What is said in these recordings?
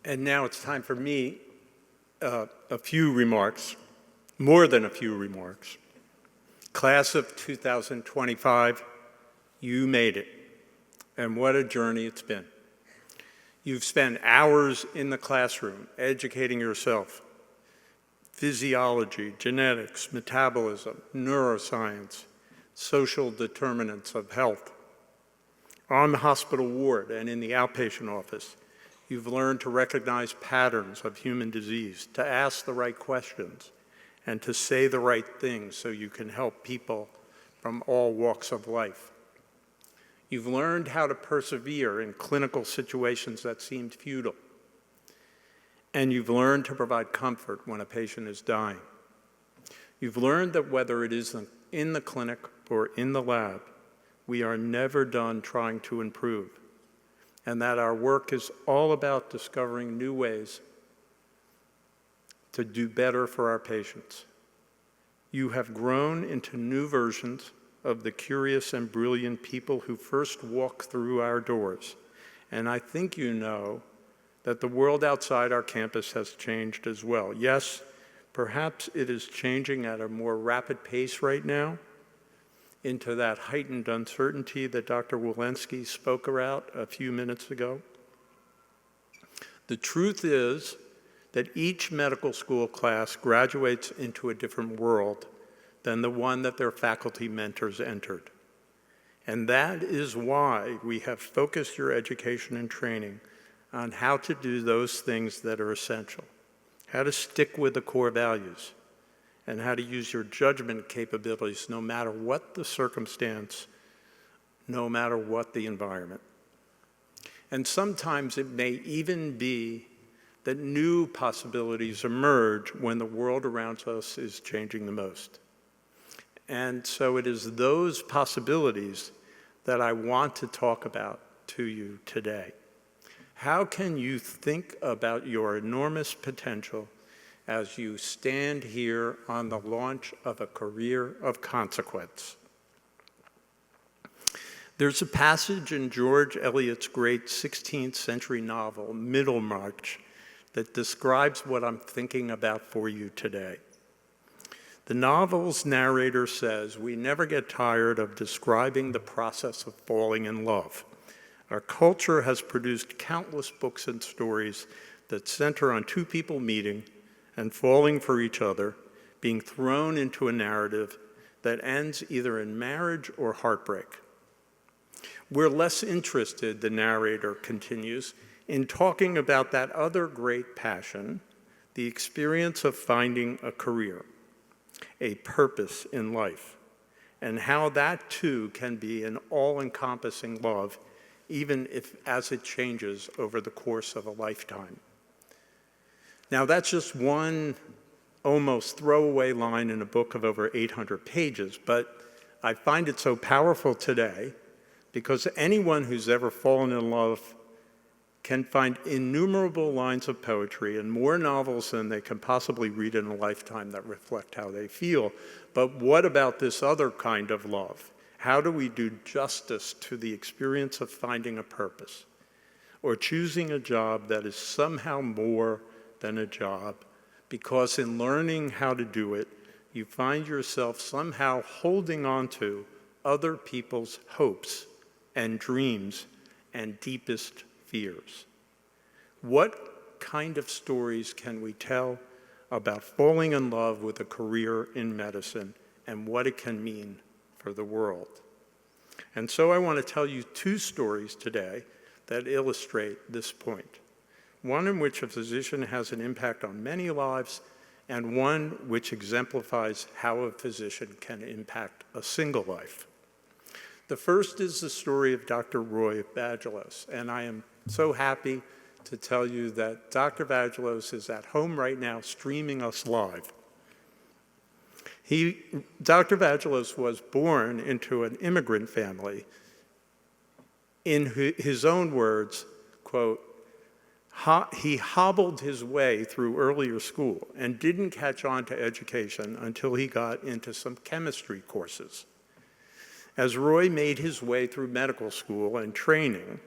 And now it's time for me, a few remarks, more than a few remarks. Class of 2025, you made it. And what a journey it's been. You've spent hours in the classroom educating yourself. Physiology, genetics, metabolism, neuroscience, social determinants of health. On the hospital ward and in the outpatient office, you've learned to recognize patterns of human disease, to ask the right questions, and to say the right things so you can help people from all walks of life. You've learned how to persevere in clinical situations that seemed futile. And you've learned to provide comfort when a patient is dying. You've learned that whether it is in the clinic or in the lab, we are never done trying to improve, and that our work is all about discovering new ways to do better for our patients. You have grown into new versions of the curious and brilliant people who first walked through our doors, and I think you know that the world outside our campus has changed as well. Yes, perhaps it is changing at a more rapid pace right now into that heightened uncertainty that Dr. Walensky spoke about a few minutes ago. The truth is that each medical school class graduates into a different world than the one that their faculty mentors entered. And that is why we have focused your education and training on how to do those things that are essential, how to stick with the core values, and how to use your judgment capabilities no matter what the circumstance, no matter what the environment. And sometimes it may even be that new possibilities emerge when the world around us is changing the most. And so it is those possibilities that I want to talk about to you today. How can you think about your enormous potential as you stand here on the launch of a career of consequence? There's a passage in George Eliot's great 16th century novel, Middlemarch, that describes what I'm thinking about for you today. The novel's narrator says, "We never get tired of describing the process of falling in love. Our culture has produced countless books and stories that center on two people meeting and falling for each other, being thrown into a narrative that ends either in marriage or heartbreak. We're less interested," the narrator continues, "in talking about that other great passion, the experience of finding a career, a purpose in life, and how that too can be an all-encompassing love, even if as it changes over the course of a lifetime." Now that's just one almost throwaway line in a book of over 800 pages, but I find it so powerful today because anyone who's ever fallen in love can find innumerable lines of poetry and more novels than they can possibly read in a lifetime that reflect how they feel. But what about this other kind of love? How do we do justice to the experience of finding a purpose or choosing a job that is somehow more than a job? Because in learning how to do it, you find yourself somehow holding on to other people's hopes and dreams and deepest fears. What kind of stories can we tell about falling in love with a career in medicine and what it can mean for the world? And so I want to tell you two stories today that illustrate this point. One in which a physician has an impact on many lives, and one which exemplifies how a physician can impact a single life. The first is the story of Dr. Roy Vagelos, and I am so happy to tell you that Dr. Vagelos is at home right now streaming us live. Dr. Vagelos was born into an immigrant family. In his own words, quote, he hobbled his way through earlier school and didn't catch on to education until he got into some chemistry courses. As Roy made his way through medical school and training,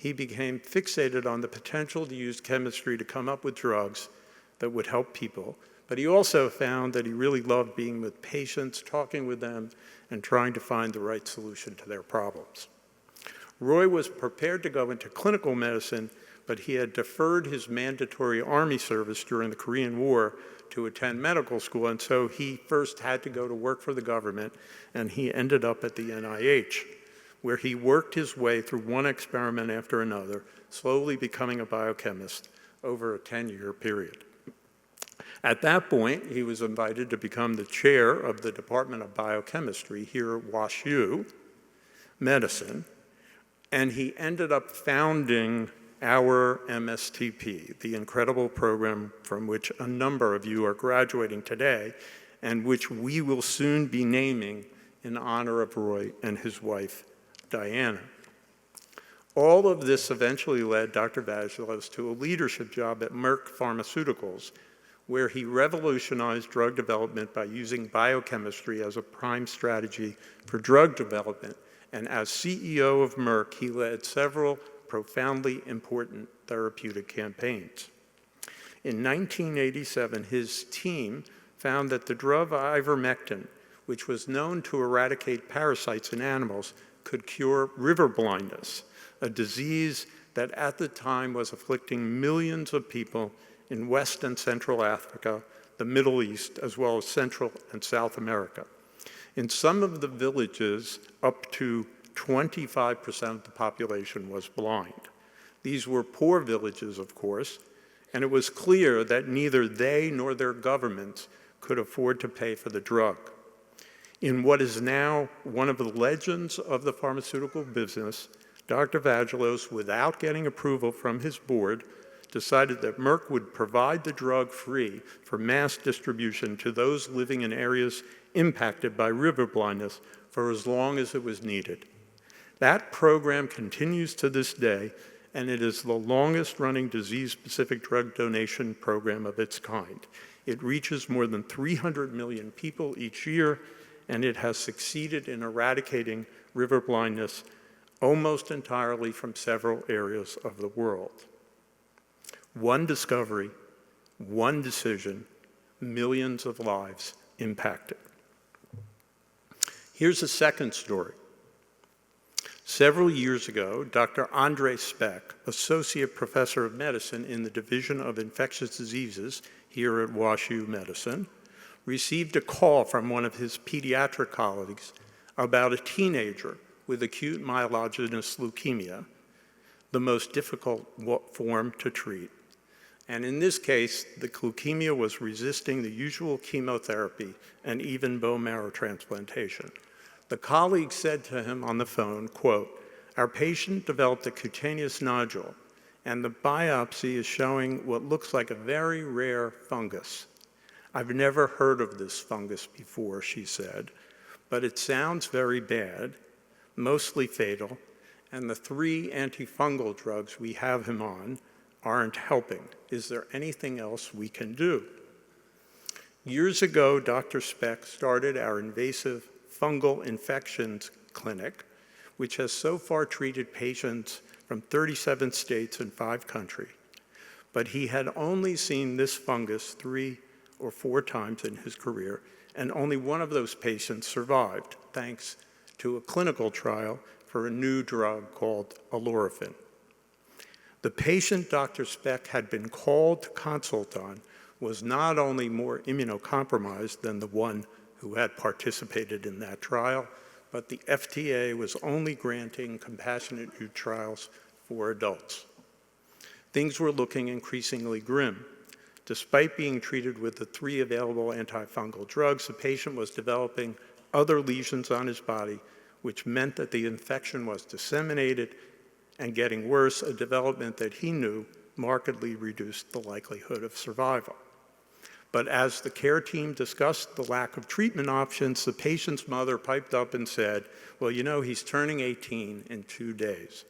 he became fixated on the potential to use chemistry to come up with drugs that would help people. But he also found that he really loved being with patients, talking with them, and trying to find the right solution to their problems. Roy was prepared to go into clinical medicine, but he had deferred his mandatory Army service during the Korean War to attend medical school, and so he first had to go to work for the government, and he ended up at the NIH, where he worked his way through one experiment after another, slowly becoming a biochemist over a 10-year period. At that point, he was invited to become the chair of the Department of Biochemistry here at WashU Medicine, and he ended up founding our MSTP, the incredible program from which a number of you are graduating today, and which we will soon be naming in honor of Roy and his wife, Diana. All of this eventually led Dr. Vagelos to a leadership job at Merck Pharmaceuticals, where he revolutionized drug development by using biochemistry as a prime strategy for drug development. And as CEO of Merck, he led several profoundly important therapeutic campaigns. In 1987, his team found that the drug ivermectin, which was known to eradicate parasites in animals, could cure river blindness, a disease that at the time was afflicting millions of people in West and Central Africa, the Middle East, as well as Central and South America. In some of the villages, up to 25% of the population was blind. These were poor villages, of course, and it was clear that neither they nor their governments could afford to pay for the drug. In what is now one of the legends of the pharmaceutical business, Dr. Vagelos, without getting approval from his board, decided that Merck would provide the drug free for mass distribution to those living in areas impacted by river blindness for as long as it was needed. That program continues to this day, and it is the longest-running disease-specific drug donation program of its kind. It reaches more than 300 million people each year, and it has succeeded in eradicating river blindness almost entirely from several areas of the world. One discovery, one decision, millions of lives impacted. Here's a second story. Several years ago, Dr. Andre Speck, Associate Professor of Medicine in the Division of Infectious Diseases here at WashU Medicine, received a call from one of his pediatric colleagues about a teenager with acute myelogenous leukemia, the most difficult form to treat. And in this case, the leukemia was resisting the usual chemotherapy and even bone marrow transplantation. The colleague said to him on the phone, quote, "Our patient developed a cutaneous nodule, and the biopsy is showing what looks like a very rare fungus. I've never heard of this fungus before," she said, "but it sounds very bad, mostly fatal, and the 3 antifungal drugs we have him on aren't helping. Is there anything else we can do?" Years ago, Dr. Speck started our invasive fungal infections clinic, which has so far treated patients from 37 states and 5 countries. But he had only seen this fungus 3 or 4 times in his career, and only one of those patients survived, thanks to a clinical trial for a new drug called alorafin. The patient Dr. Speck had been called to consult on was not only more immunocompromised than the one who had participated in that trial, but the FDA was only granting compassionate use trials for adults. Things were looking increasingly grim. Despite being treated with the 3 available antifungal drugs, the patient was developing other lesions on his body, which meant that the infection was disseminated and getting worse, a development that he knew markedly reduced the likelihood of survival. But as the care team discussed the lack of treatment options, the patient's mother piped up and said, "Well, you know, he's turning 18 in 2 days."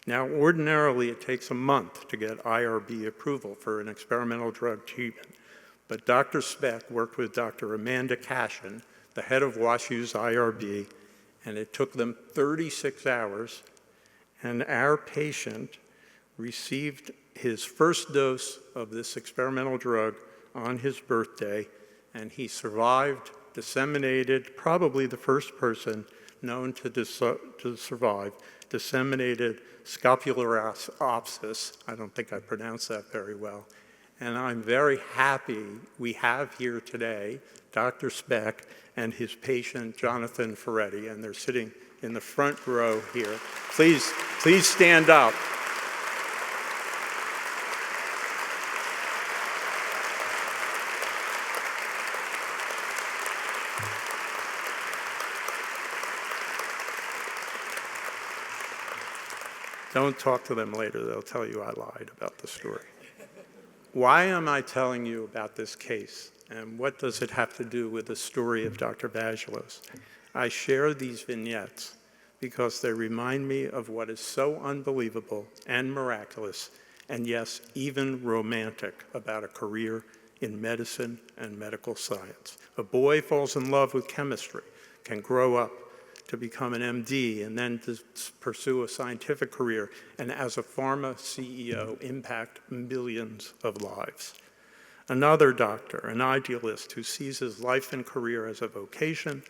Now, ordinarily, it takes a month to get IRB approval for an experimental drug treatment, but Dr. Speck worked with Dr. Amanda Cashin, the head of WashU's IRB, and it took them 36 hours, And our patient received his first dose of this experimental drug on his birthday, and he survived, disseminated, probably the first person known to survive, disseminated scoliosis. I don't think I pronounced that very well. And I'm very happy we have here today Dr. Speck and his patient, Jonathan Ferretti, and they're sitting in the front row here. Please stand up. Don't talk to them later. They'll tell you I lied about the story. Why am I telling you about this case, and what does it have to do with the story of Dr. Vagelos? I share these vignettes because they remind me of what is so unbelievable and miraculous, and yes, even romantic about a career in medicine and medical science. A boy falls in love with chemistry, can grow up to become an MD and then to pursue a scientific career, and as a pharma CEO, impact millions of lives. Another doctor, an idealist who sees his life and career as a vocation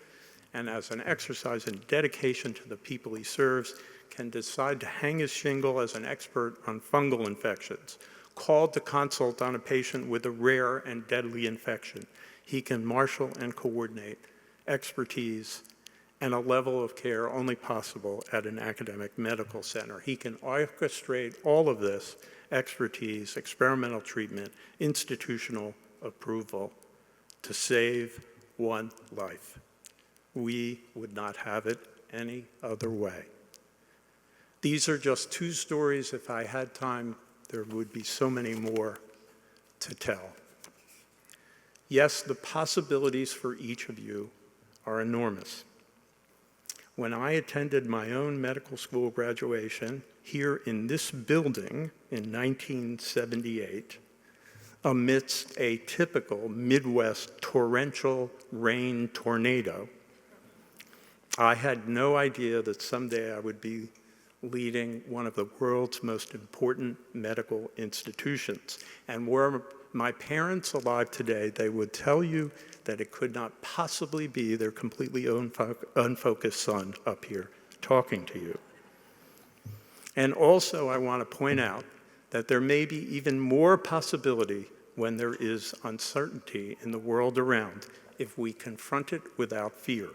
and as an exercise in dedication to the people he serves, can decide to hang his shingle as an expert on fungal infections. Called to consult on a patient with a rare and deadly infection, he can marshal and coordinate expertise and a level of care only possible at an academic medical center. He can orchestrate all of this expertise, experimental treatment, institutional approval to save one life. We would not have it any other way. These are just two stories. If I had time, there would be so many more to tell. Yes, the possibilities for each of you are enormous. When I attended my own medical school graduation here in this building in 1978, amidst a typical Midwest torrential rain tornado, I had no idea that someday I would be leading one of the world's most important medical institutions. And were my parents alive today, they would tell you that it could not possibly be their completely unfocused son up here talking to you. And also, I want to point out that there may be even more possibility when there is uncertainty in the world around if we confront it without fear.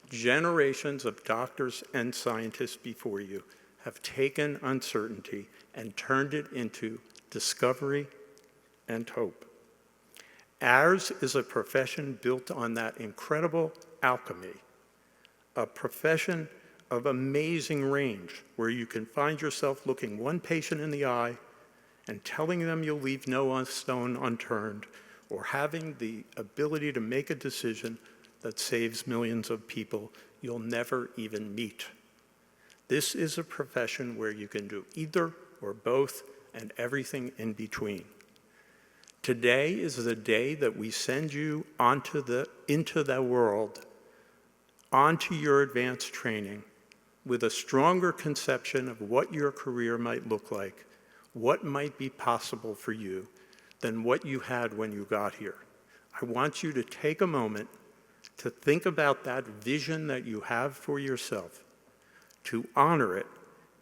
Generations of doctors and scientists before you have taken uncertainty and turned it into discovery and hope. Ours is a profession built on that incredible alchemy, a profession of amazing range where you can find yourself looking one patient in the eye and telling them you'll leave no stone unturned, or having the ability to make a decision that saves millions of people you'll never even meet. This is a profession where you can do either or both and everything in between. Today is the day that we send you into the world, onto your advanced training, with a stronger conception of what your career might look like, what might be possible for you than what you had when you got here. I want you to take a moment to think about that vision that you have for yourself, to honor it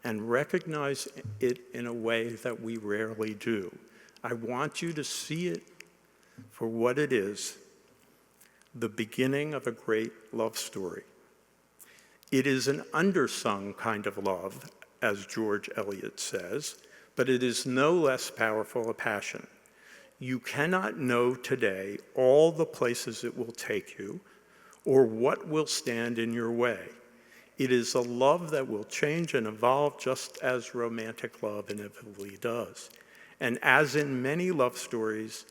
and recognize it in a way that we rarely do. I want you to see it for what it is, the beginning of a great love story. It is an undersung kind of love, as George Eliot says, but it is no less powerful a passion. You cannot know today all the places it will take you or what will stand in your way. It is a love that will change and evolve just as romantic love inevitably does. And as in many love stories,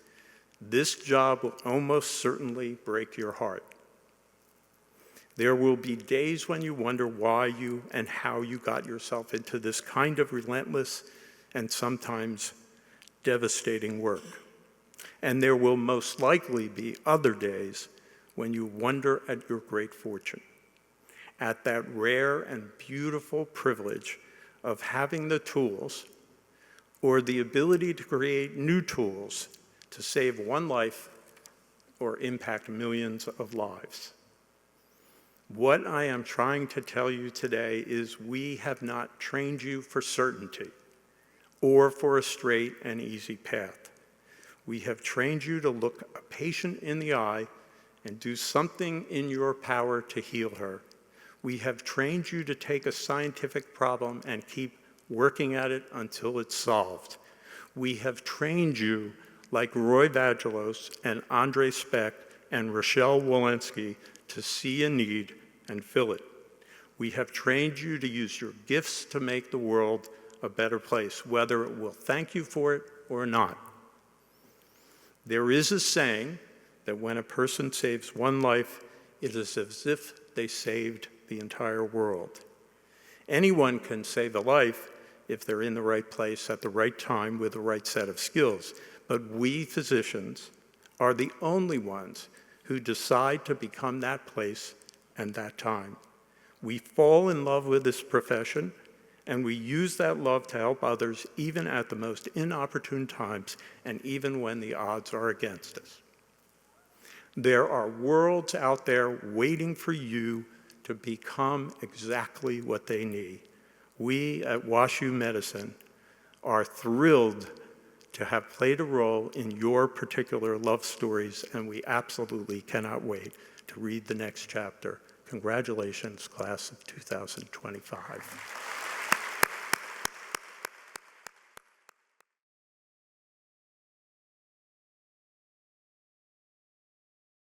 this job will almost certainly break your heart. There will be days when you wonder why you and how you got yourself into this kind of relentless and sometimes devastating work. And there will most likely be other days when you wonder at your great fortune, at that rare and beautiful privilege of having the tools or the ability to create new tools to save one life or impact millions of lives. What I am trying to tell you today is we have not trained you for certainty or for a straight and easy path. We have trained you to look a patient in the eye and do something in your power to heal her. We have trained you to take a scientific problem and keep working at it until it's solved. We have trained you like Roy Vagelos and Andre Speck and Rochelle Walensky to see a need and fill it. We have trained you to use your gifts to make the world a better place, whether it will thank you for it or not. There is a saying that when a person saves one life, it is as if they saved the entire world. Anyone can save a life if they're in the right place at the right time with the right set of skills. But we physicians are the only ones who decide to become that place and that time. We fall in love with this profession, and we use that love to help others even at the most inopportune times and even when the odds are against us. There are worlds out there waiting for you to become exactly what they need. We at WashU Medicine are thrilled to have played a role in your particular love stories, and we absolutely cannot wait to read the next chapter. Congratulations, class of 2025.